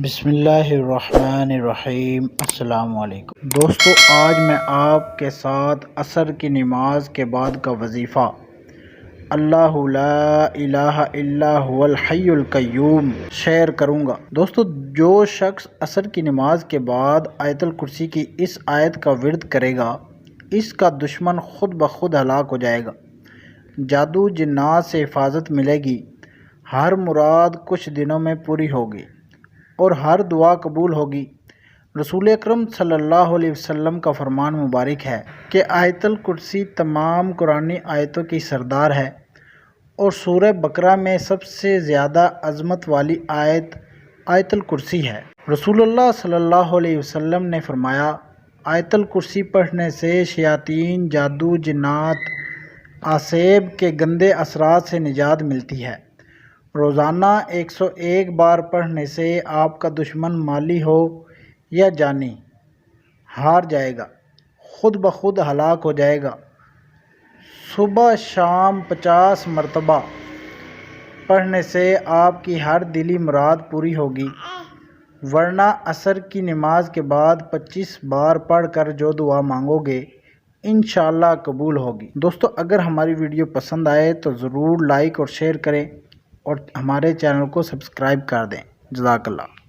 بسم اللہ الرحمن الرحیم۔ السلام علیکم دوستو، آج میں آپ کے ساتھ عصر کی نماز کے بعد کا وظیفہ اللہ لا الہ الا هو الحی القیوم شیئر کروں گا۔ دوستو، جو شخص عصر کی نماز کے بعد آیت الکرسی کی اس آیت کا ورد کرے گا، اس کا دشمن خود بخود ہلاک ہو جائے گا، جادو جنات سے حفاظت ملے گی، ہر مراد کچھ دنوں میں پوری ہوگی اور ہر دعا قبول ہوگی۔ رسول اکرم صلی اللہ علیہ وسلم کا فرمان مبارک ہے کہ آیت الکرسی تمام قرآنی آیتوں کی سردار ہے اور سورہ بقرہ میں سب سے زیادہ عظمت والی آیت الکرسی ہے۔ رسول اللہ صلی اللہ علیہ وسلم نے فرمایا، آیت الکرسی پڑھنے سے شیاطین، جادو، جنات، عصیب کے گندے اثرات سے نجات ملتی ہے۔ روزانہ 101 بار پڑھنے سے آپ کا دشمن مالی ہو یا جانی ہار جائے گا، خود بخود ہلاک ہو جائے گا۔ صبح شام 50 مرتبہ پڑھنے سے آپ کی ہر دلی مراد پوری ہوگی، ورنہ عصر کی نماز کے بعد 25 بار پڑھ کر جو دعا مانگو گے انشاءاللہ قبول ہوگی۔ دوستو، اگر ہماری ویڈیو پسند آئے تو ضرور لائک اور شیئر کریں اور ہمارے چینل کو سبسکرائب کر دیں۔ جزاک اللہ۔